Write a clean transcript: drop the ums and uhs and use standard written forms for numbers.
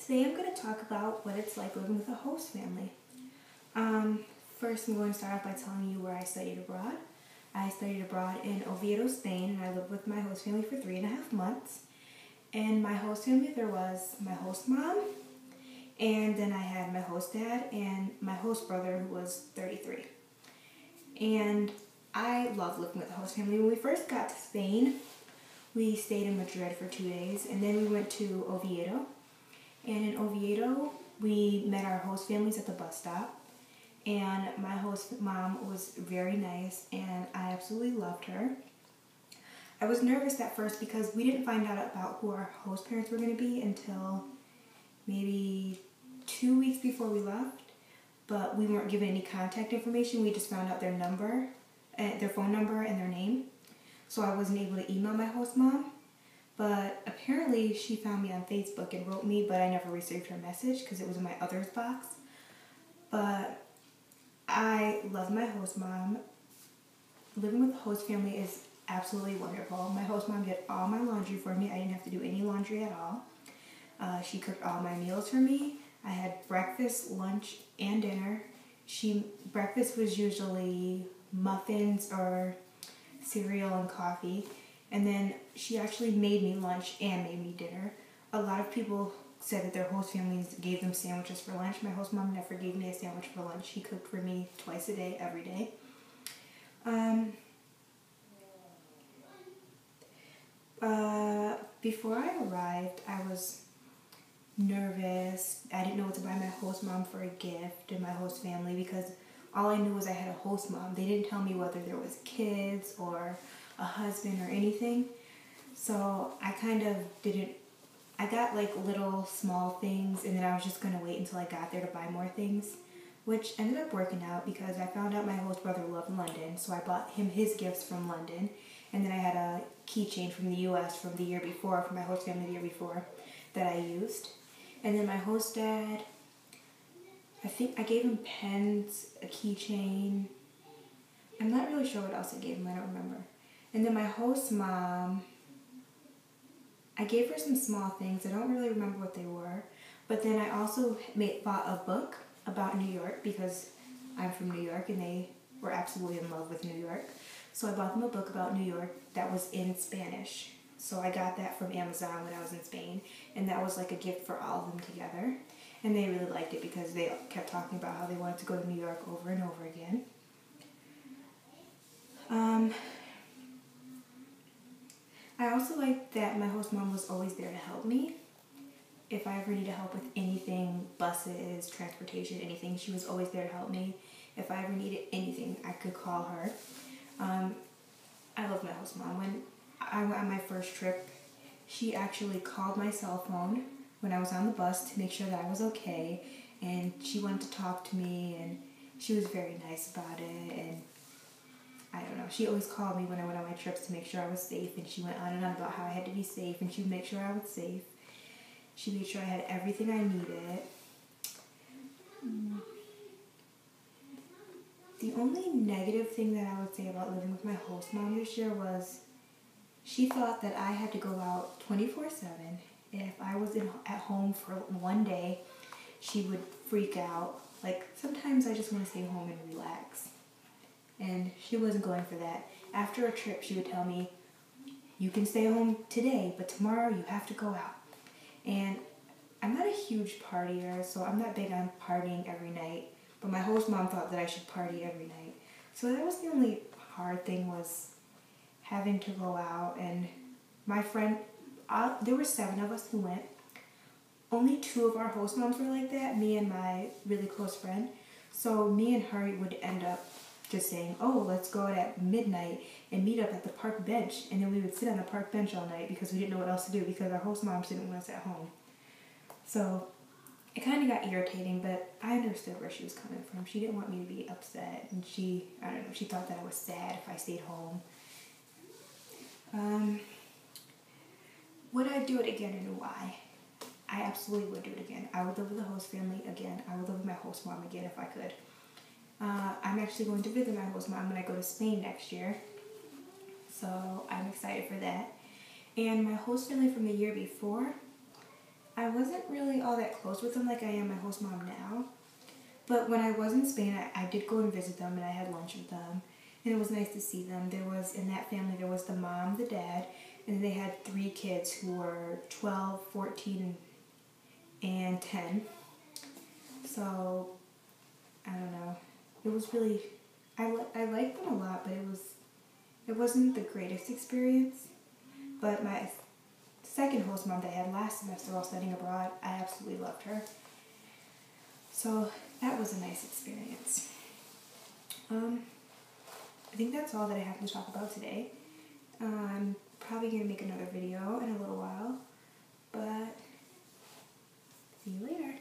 Today I'm going to talk about what it's like living with a host family. First I'm going to start off by telling you where I studied abroad. I studied abroad in Oviedo, Spain, and I lived with my host family for 3.5 months. And my host family, there was my host mom, and then I had my host dad and my host brother who was 33. And I love living with the host family. When we first got to Spain, we stayed in Madrid for 2 days, and then we went to Oviedo. And in Oviedo, we met our host families at the bus stop. And my host mom was very nice, and I absolutely loved her. I was nervous at first because we didn't find out about who our host parents were going to be until maybe 2 weeks before we left. But we weren't given any contact information. We just found out their number, their phone number, and their name. So I wasn't able to email my host mom. But apparently she found me on Facebook and wrote me, but I never received her message because it was in my others box. But I love my host mom. Living with a host family is absolutely wonderful. My host mom did all my laundry for me. I didn't have to do any laundry at all. She cooked all my meals for me. I had breakfast, lunch, and dinner. Breakfast was usually muffins or cereal and coffee. And then she actually made me lunch and made me dinner. A lot of people said that their host families gave them sandwiches for lunch. My host mom never gave me a sandwich for lunch. She cooked for me twice a day, every day. Before I arrived, I was nervous. I didn't know what to buy my host mom for a gift and my host family because all I knew was I had a host mom. They didn't tell me whether there was kids or a husband or anything. So I kind of I got like little small things, and then I was just going to wait until I got there to buy more things, which ended up working out because I found out my host brother loved London, so I bought him his gifts from London. And then I had a keychain from the US from the year before, from my host family the year before, that I used. And then my host dad, I think I gave him pens, a keychain. I'm not really sure what else I gave him, I don't remember. And then my host mom, I gave her some small things. I don't really remember what they were. But then I also bought a book about New York because I'm from New York and they were absolutely in love with New York. So I bought them a book about New York that was in Spanish. So I got that from Amazon when I was in Spain. And that was like a gift for all of them together. And they really liked it because they kept talking about how they wanted to go to New York over and over again. I also liked that my host mom was always there to help me. If I ever needed help with anything, buses, transportation, anything, she was always there to help me. If I ever needed anything, I could call her. I love my host mom. When I went on my first trip, she actually called my cell phone when I was on the bus to make sure that I was okay. And she wanted to talk to me, and she was very nice about it. And I don't know, she always called me when I went on my trips to make sure I was safe, and she went on and on about how I had to be safe, and she would make sure I was safe. She made sure I had everything I needed. The only negative thing that I would say about living with my host mom this year was she thought that I had to go out 24/7. If I was at home for one day, she would freak out. Like, sometimes I just want to stay home and relax. And she wasn't going for that. After a trip, she would tell me, you can stay home today, but tomorrow you have to go out. And I'm not a huge partier, so I'm not big on partying every night. But my host mom thought that I should party every night. So that was the only hard thing, was having to go out. And my friend, there were 7 of us who went. Only 2 of our host moms were like that, me and my really close friend. So me and her would end up just saying, oh, let's go out at midnight and meet up at the park bench. And then we would sit on the park bench all night because we didn't know what else to do because our host moms didn't want us at home. So it kind of got irritating, but I understood where she was coming from. She didn't want me to be upset, and she thought that I was sad if I stayed home. Would I do it again, and why? I absolutely would do it again. I would live with the host family again. I would live with my host mom again if I could. I'm actually going to visit my host mom when I go to Spain next year. So I'm excited for that. And my host family from the year before, I wasn't really all that close with them like I am my host mom now. But when I was in Spain, I did go and visit them and I had lunch with them. And it was nice to see them. There was, in that family, there was the mom, the dad, and they had 3 kids who were 12, 14, and 10. So, I don't know. It was really, I liked them a lot, but it wasn't the greatest experience. But my second host mom that I had last semester while studying abroad, I absolutely loved her. So that was a nice experience. I think that's all that I have to talk about today. I'm probably going to make another video in a little while, but see you later.